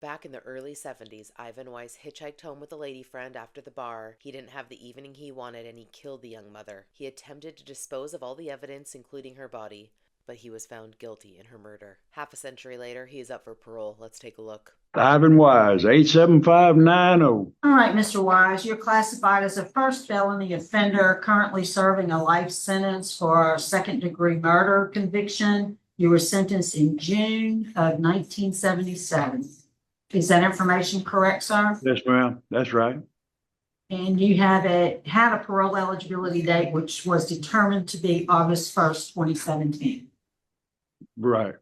Back in the early 70s, Ivan Weiss hitchhiked home with a lady friend after the bar. He didn't have the evening he wanted and he killed the young mother. He attempted to dispose of all the evidence, including her body, but he was found guilty in her murder. Half a century later, he is up for parole. Let's take a look. Ivan Wise, 87590. All right, Mr. Wise, you're classified as a first felony offender, currently serving a life sentence for a second-degree murder conviction. You were sentenced in June of 1977. Is that information correct, sir? Yes, ma'am. That's right. And you had a parole eligibility date, which was determined to be August 1st, 2017. Right.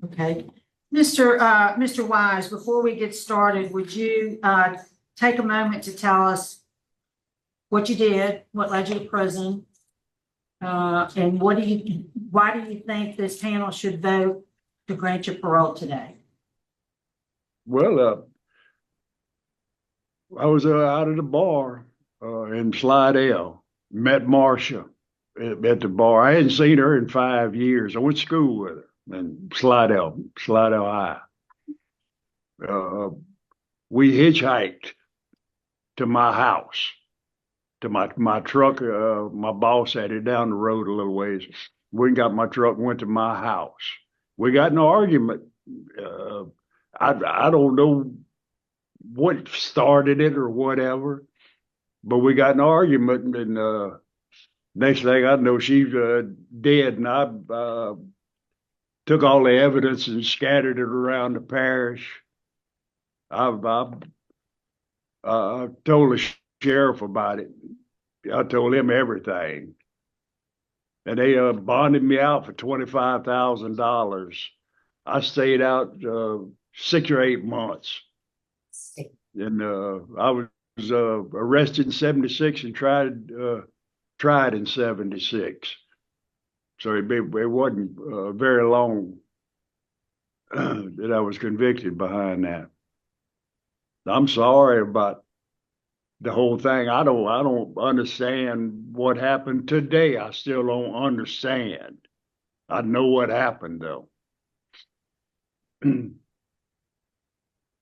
Okay. Mr. Wise, before we get started, would you take a moment to tell us what you did, what led you to prison, and why do you think this panel should vote to grant you parole today? Well, I was out at the bar in Slidell, met Marcia at the bar. I hadn't seen her in 5 years. I went to school with her in Slidell High. We hitchhiked to my house, to my truck. My boss had it down the road a little ways. We got my truck and went to my house. We got in an argument. I don't know what started it or whatever, but we got in an argument, and next thing I know, she's dead, and I took all the evidence and scattered it around the parish. I told the sheriff about it. I told him everything, and they bonded me out for $25,000. I stayed out 6 or 8 months, and I was arrested in '76 and tried in '76. So it wasn't very long that I was convicted behind that. I'm sorry about the whole thing. I don't understand what happened today. I still don't understand. I know what happened though.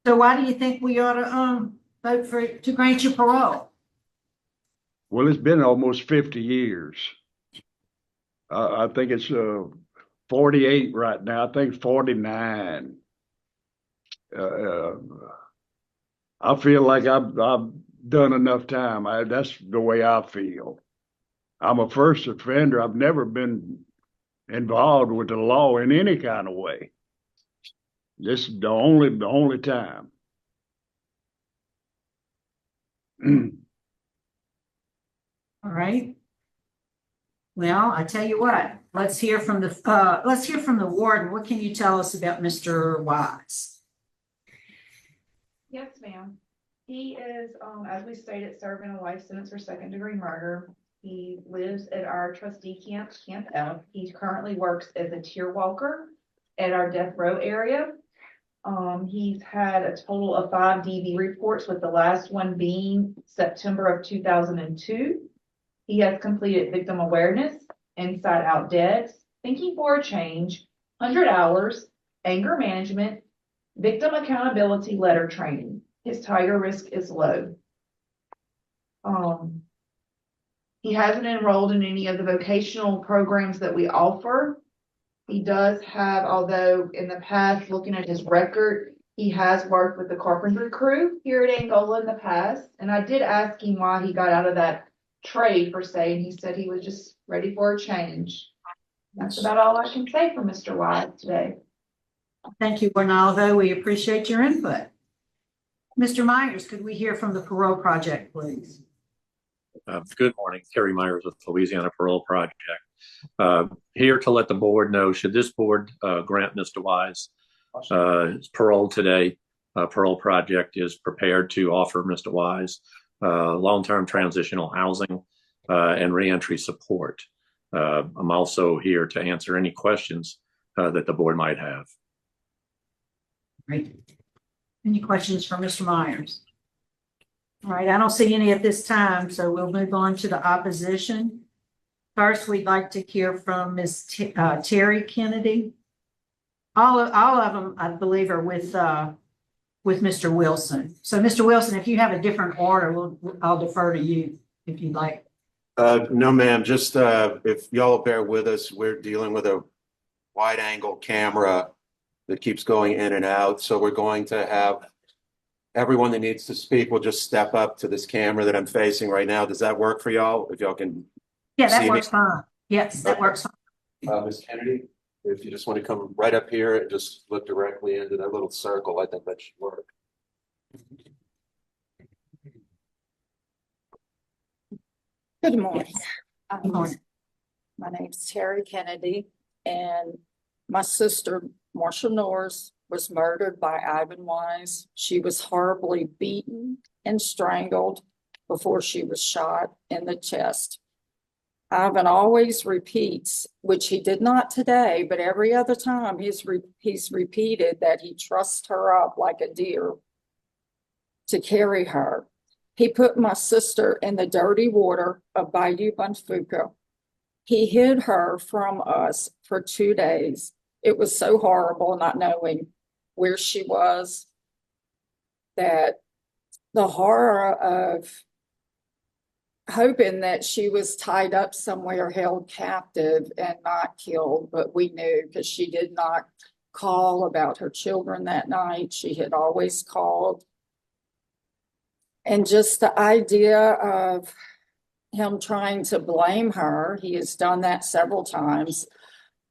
So why do you think we ought to vote to grant you parole? Well, it's been almost 50 years. I think it's 48 right now. I think 49. I feel like I've done enough time. That's the way I feel. I'm a first offender. I've never been involved with the law in any kind of way. This is the only time. All right. Well, I tell you what, let's hear from the warden. What can you tell us about Mr. Wise? Yes, ma'am. He is, as we stated, serving a life sentence for second-degree murder. He lives at our trustee camp, Camp F. He currently works as a tier walker at our death row area. He's had a total of 5 DV reports, with the last one being September of 2002. He has completed victim awareness, inside out deaths, thinking for a change, 100 hours, anger management, victim accountability letter training. His tiger risk is low. He hasn't enrolled in any of the vocational programs that we offer. He does have, although in the past, looking at his record, he has worked with the carpentry crew here at Angola in the past. And I did ask him why he got out of that trade per se, and he said he was just ready for a change. That's about all I can say for Mr. Wise today. Thank you, Ronaldo. We appreciate your input. Mr. Myers, could we hear from the Parole Project, please? Good morning, Terry Myers with Louisiana Parole Project. Here to let the board know, should this board grant Mr. Wise his parole today, Parole Project is prepared to offer Mr. Wise long-term transitional housing and reentry support. I'm also here to answer any questions that the board might have. Great. Any questions for Mr. Myers? All right, I don't see any at this time, so we'll move on to the opposition. First, we'd like to hear from Ms. Terry Kennedy. All of them, I believe, are with with Mr. Wilson. So Mr. Wilson, if you have a different order, I'll defer to you if you'd like. No, ma'am, just, if y'all bear with us, we're dealing with a wide angle camera that keeps going in and out. So we're going to have everyone that needs to speak will just step up to this camera that I'm facing right now. Does that work for y'all? If y'all can, Yeah, that See me? works fine. Yes, that Okay. works fine. Ms. Kennedy, if you just want to come right up here and just look directly into that little circle, I think that should work. Good morning. Good morning. My name's Terry Kennedy, and my sister, Marcia Norris, was murdered by Ivan Wise. She was horribly beaten and strangled before she was shot in the chest. Ivan always repeats, which he did not today, but every other time he's repeated that he trusts her up like a deer to carry her. He put my sister in the dirty water of Bayou Bunfuka. He hid her from us for 2 days. It was so horrible not knowing where she was, that the horror of hoping that she was tied up somewhere, held captive and not killed, but we knew because she did not call about her children that night. She had always called. And just the idea of him trying to blame her, he has done that several times,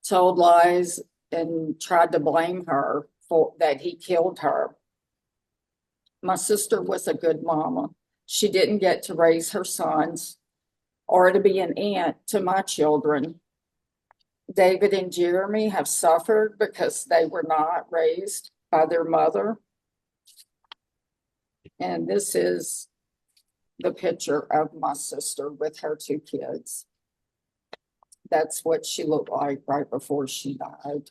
told lies and tried to blame her for that he killed her. My sister was a good mama. She didn't get to raise her sons or to be an aunt to my children. David and Jeremy have suffered because they were not raised by their mother. And this is the picture of my sister with her 2 kids. That's what she looked like right before she died.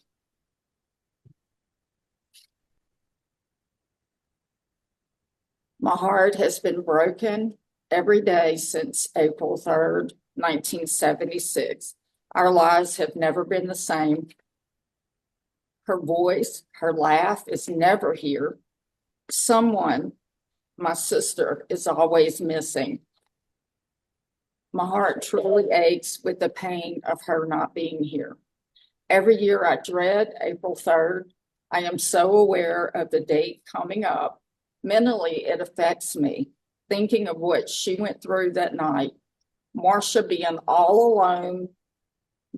My heart has been broken every day since April 3rd, 1976. Our lives have never been the same. Her voice, her laugh is never here. Someone, my sister, is always missing. My heart truly aches with the pain of her not being here. Every year I dread April 3rd. I am so aware of the date coming up. Mentally, it affects me, thinking of what she went through that night. Marcia being all alone,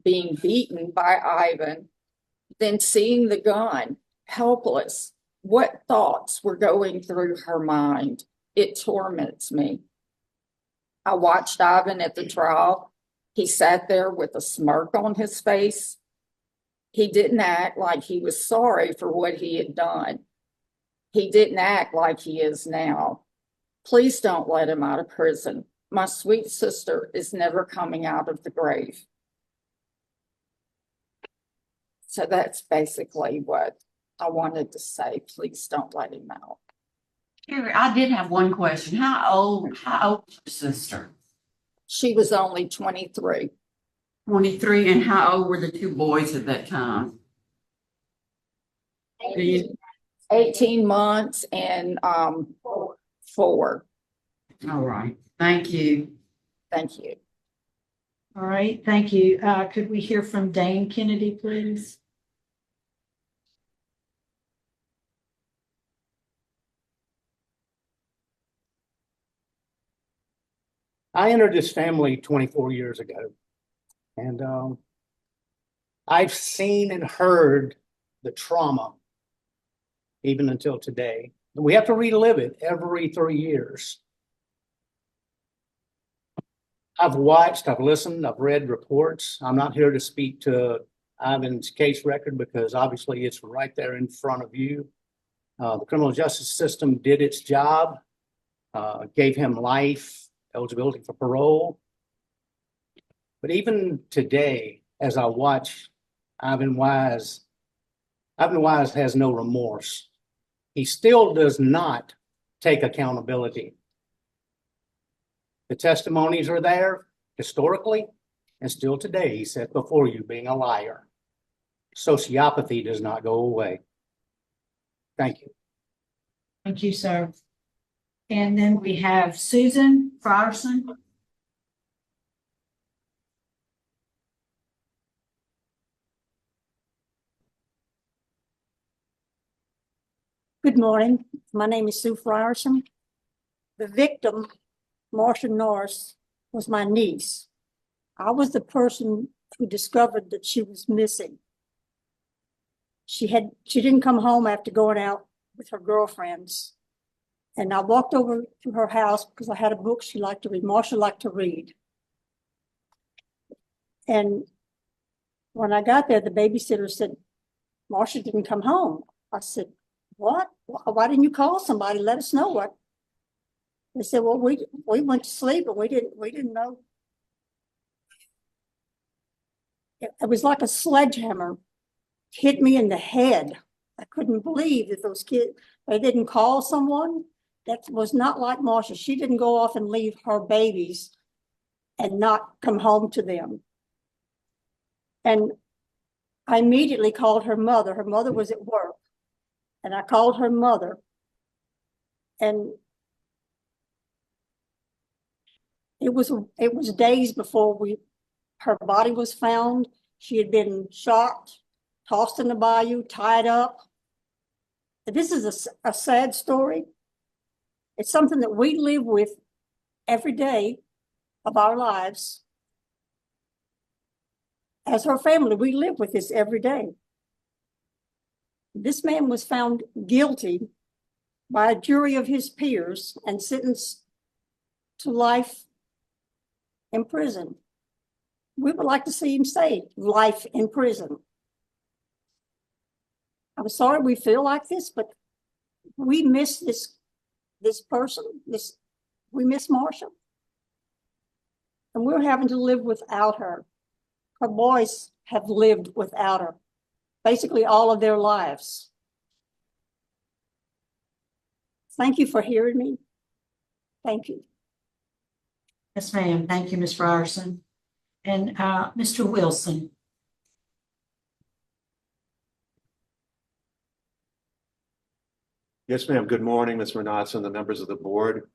being beaten by Ivan, then seeing the gun, helpless. What thoughts were going through her mind? It torments me. I watched Ivan at the trial. He sat there with a smirk on his face. He didn't act like he was sorry for what he had done. He didn't act like he is now. Please don't let him out of prison. My sweet sister is never coming out of the grave. So that's basically what I wanted to say. Please don't let him out. Carrie, I did have one question. How old was your sister? She was only 23. 23, and how old were the 2 boys at that time? Do you- 18 months and 4. All right, thank you. Thank you. All right, thank you. Could we hear from Dane Kennedy, please? I entered this family 24 years ago, and I've seen and heard the trauma even until today. We have to relive it every 3 years. I've watched, I've listened, I've read reports. I'm not here to speak to Ivan's case record because obviously it's right there in front of you. The criminal justice system did its job, gave him life, eligibility for parole. But even today, as I watch Ivan Wise has no remorse. He still does not take accountability. The testimonies are there historically, and still today he sat before you being a liar. Sociopathy does not go away. Thank you. Thank you, sir. And then we have Susan Frierson. Good morning. My name is Sue Frierson. The victim, Marsha Norris, was my niece. I was the person who discovered that she was missing. She didn't come home after going out with her girlfriends. And I walked over to her house because I had a book she liked to read. Marsha liked to read. And when I got there, the babysitter said, Marsha didn't come home. I said, what? Why didn't you call somebody? Let us know what. They said, well, we went to sleep and we didn't know. It was like a sledgehammer hit me in the head. I couldn't believe that those kids, they didn't call someone. That was not like Marsha. She didn't go off and leave her babies and not come home to them. And I immediately called her mother. Her mother was at work. And I called her mother. And it was days before her body was found. She had been shot, tossed in the bayou, tied up. This is a sad story. It's something that we live with every day of our lives. As her family, we live with this every day. This man was found guilty by a jury of his peers and sentenced to life in prison. We would like to see him say life in prison. I'm sorry we feel like this, but we miss this person. We miss Marsha. And we're having to live without her. Her boys have lived without her, basically all of their lives. Thank you for hearing me. Thank you. Yes, ma'am. Thank you, Ms. Frierson. And Mr. Wilson. Yes, ma'am. Good morning, Ms. Renatz and the members of the board.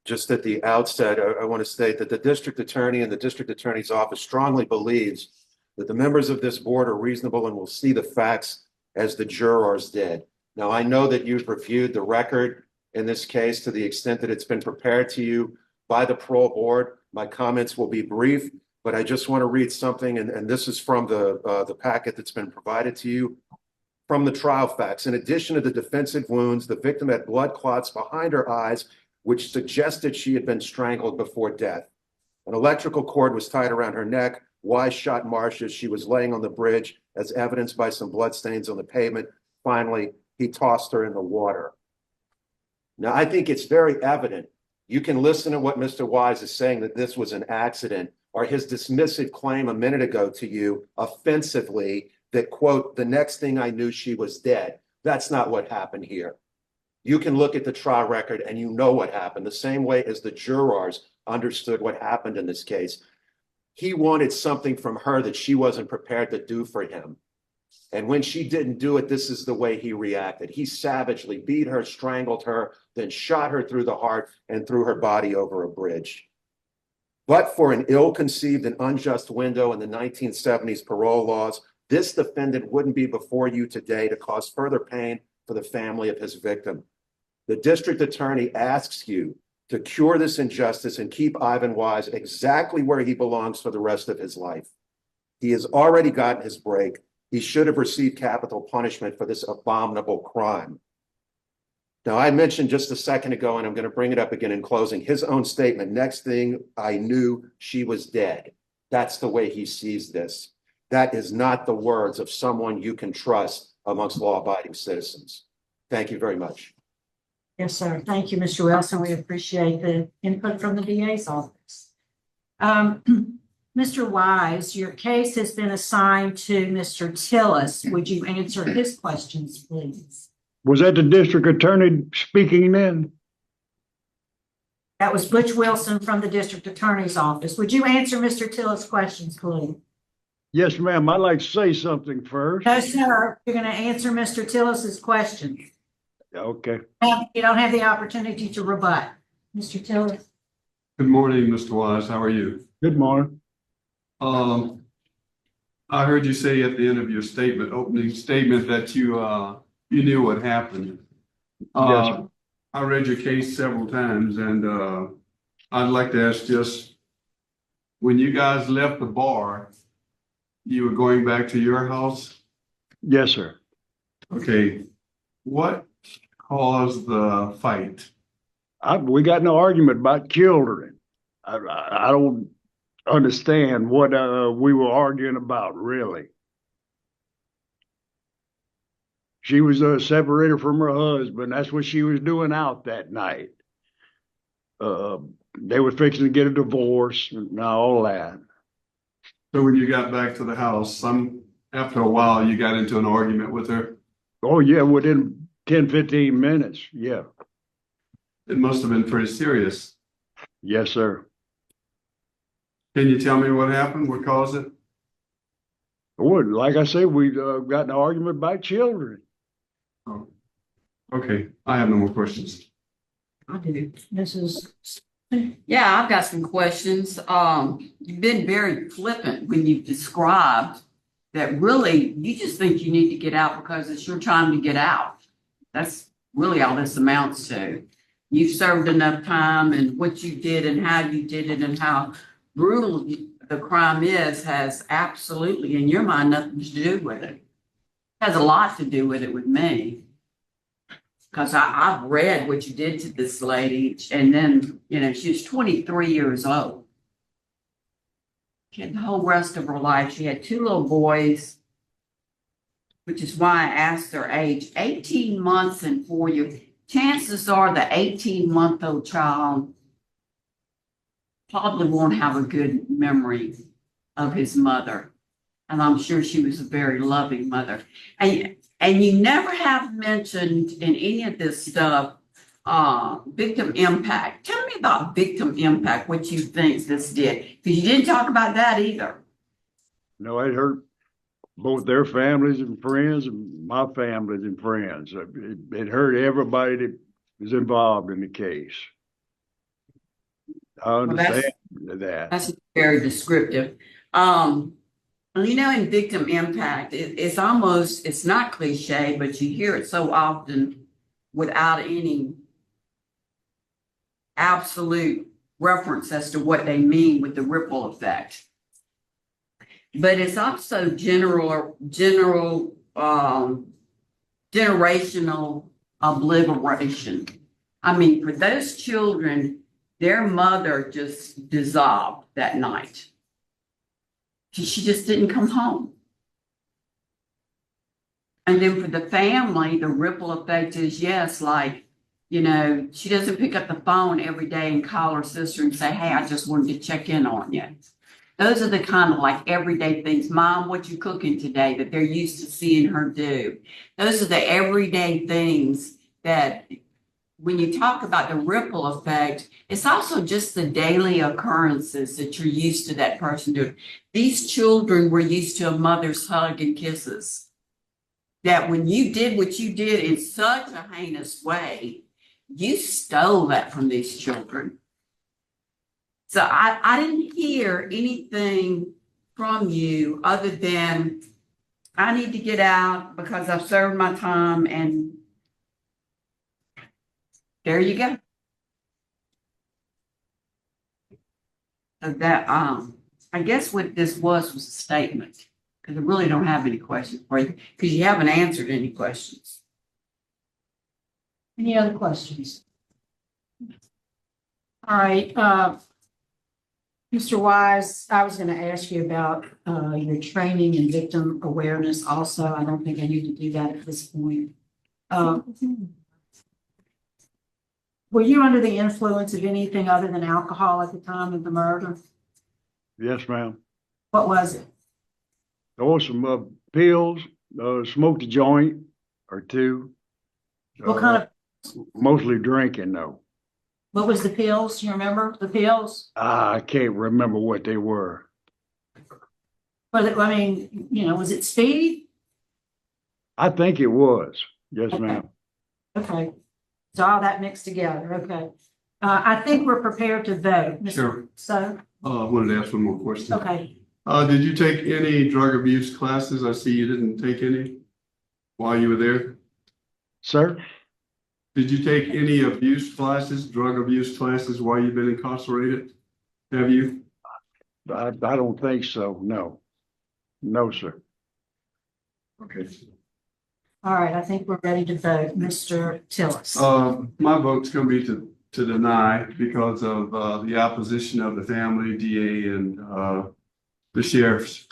Just at the outset, I want to state that the district attorney and the district attorney's office strongly believes that the members of this board are reasonable and will see the facts as the jurors did. Now, I know that you've reviewed the record in this case to the extent that it's been prepared to you by the parole board. My comments will be brief, but I just want to read something, and this is from the packet that's been provided to you. From the trial facts, in addition to the defensive wounds, the victim had blood clots behind her eyes, which suggested she had been strangled before death. An electrical cord was tied around her neck. Wise shot Marsha as she was laying on the bridge, as evidenced by some bloodstains on the pavement. Finally, he tossed her in the water. Now, I think it's very evident. You can listen to what Mr. Wise is saying, that this was an accident, or his dismissive claim a minute ago to you offensively that, quote, the next thing I knew she was dead. That's not what happened here. You can look at the trial record and you know what happened, the same way as the jurors understood what happened in this case. He wanted something from her that she wasn't prepared to do for him. And when she didn't do it, this is the way he reacted. He savagely beat her, strangled her, then shot her through the heart and threw her body over a bridge. But for an ill-conceived and unjust window in the 1970s parole laws, this defendant wouldn't be before you today to cause further pain for the family of his victim. The district attorney asks you to cure this injustice and keep Ivan Wise exactly where he belongs for the rest of his life. He has already gotten his break. He should have received capital punishment for this abominable crime. Now, I mentioned just a second ago, and I'm going to bring it up again in closing, his own statement, next thing I knew she was dead. That's the way he sees this. That is not the words of someone you can trust amongst law-abiding citizens. Thank you very much. Yes, sir. Thank you, Mr. Wilson. We appreciate the input from the DA's office. Mr. Wise, your case has been assigned to Mr. Tillis. Would you answer his questions, please? Was that the district attorney speaking then? That was Butch Wilson from the district attorney's office. Would you answer Mr. Tillis' questions, please? Yes, ma'am. I'd like to say something first. No, sir. You're going to answer Mr. Tillis's questions. Okay. You don't have the opportunity to rebut. Mr. Tiller? Good morning, Mr. Wise. How are you? Good morning. I heard you say at the end of your opening statement, that you knew what happened. Yes. I read your case several times, and I'd like to ask just, when you guys left the bar, you were going back to your house? Yes, sir. Okay. What caused the fight? We got in an argument about children. I don't understand what we were arguing about, really. She was separated from her husband. That's what she was doing out that night. They were fixing to get a divorce and all that. So when you got back to the house, after a while, you got into an argument with her? Oh, yeah, within 10, 15 minutes. Yeah. It must have been pretty serious. Yes, sir. Can you tell me what happened? What caused it? Well, like I said, we got in an argument about children. Oh, okay. I have no more questions. I do. Mrs. Yeah, I've got some questions. You've been very flippant when you've described that really you just think you need to get out because it's your time to get out. That's really all this amounts to. You've served enough time, and what you did and how you did it and how brutal the crime is has absolutely, in your mind, nothing to do with it. It has a lot to do with it with me. Because I've read what you did to this lady, and then, she was 23 years old. She had the whole rest of her life. She had 2 little boys, which is why I asked their age, 18 months and 4 years. Chances are the 18-month-old child probably won't have a good memory of his mother. And I'm sure she was a very loving mother. And you never have mentioned in any of this stuff, victim impact. Tell me about victim impact, what you think this did, because you didn't talk about that either. No, it hurt both their families and friends and my families and friends. It hurt everybody that was involved in the case. I understand that. That's very descriptive. In victim impact, it's not cliche, but you hear it so often without any absolute reference as to what they mean with the ripple effect. But it's also generational obliteration. I mean, for those children, their mother just dissolved that night. She just didn't come home. And then for the family, the ripple effect is, yes, she doesn't pick up the phone every day and call her sister and say, hey, I just wanted to check in on you. Those are the kind of everyday things. Mom, what you cooking today, that they're used to seeing her do. Those are the everyday things that when you talk about the ripple effect, it's also just the daily occurrences that you're used to that person doing. These children were used to a mother's hug and kisses. That when you did what you did in such a heinous way, you stole that from these children. So I didn't hear anything from you other than I need to get out because I've served my time, and there you go. So that I guess what this was a statement, because I really don't have any questions for you because you haven't answered any questions. Any other questions? All right, Mr. Wise, I was going to ask you about your training in victim awareness also. I don't think I need to do that at this point. Were you under the influence of anything other than alcohol at the time of the murder? Yes, ma'am. What was it? There was some pills, smoked a joint or 2. What kind of, Mostly drinking, though. what was the pills? You remember the pills? I can't remember what they were. But was it speed? I think it was. Yes, Okay. ma'am. Okay, so all that mixed together, okay. I think we're prepared to vote. Mr. Sure. So, I wanted to ask one more question. okay, Did you take any drug abuse classes? I see you didn't take any while you were there. Sir? Did you take any abuse classes, drug abuse classes while you've been incarcerated? Have you? I don't think so, no. No, sir. Okay. all right, I think we're ready to vote. Mr. Tillis. My vote's gonna be to deny because of, the opposition of the family, DA and, the sheriffs.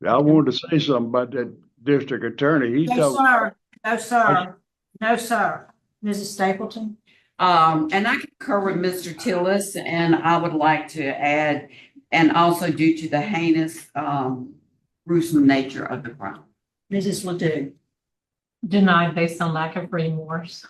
I wanted to say something about that district attorney. He No, told, sir. No, sir. No, sir. Mrs. Stapleton? And I concur with Mr. Tillis, and I would like to add, and also due to the heinous, gruesome nature of the crime. Mrs. Ledoux? Denied based on lack of remorse.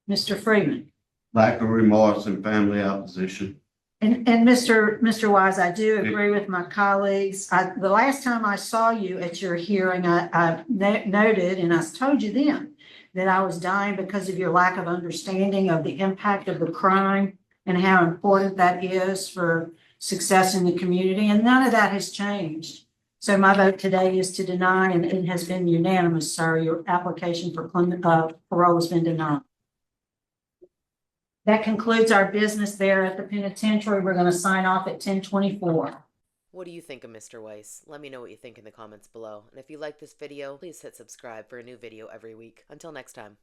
Mr. Freeman? Lack of remorse and family opposition. And Mr. Wise, I do agree with my colleagues. The last time I saw you at your hearing, I noted, and I told you then, that I was dying because of your lack of understanding of the impact of the crime and how important that is for success in the community. And none of that has changed. So my vote today is to deny, and it has been unanimous, sir. Your application for parole has been denied. That concludes our business there at the penitentiary. We're going to sign off at 10:24. What do you think of Mr. Weiss? Let me know what you think in the comments below. And if you like this video, please hit subscribe for a new video every week. Until next time.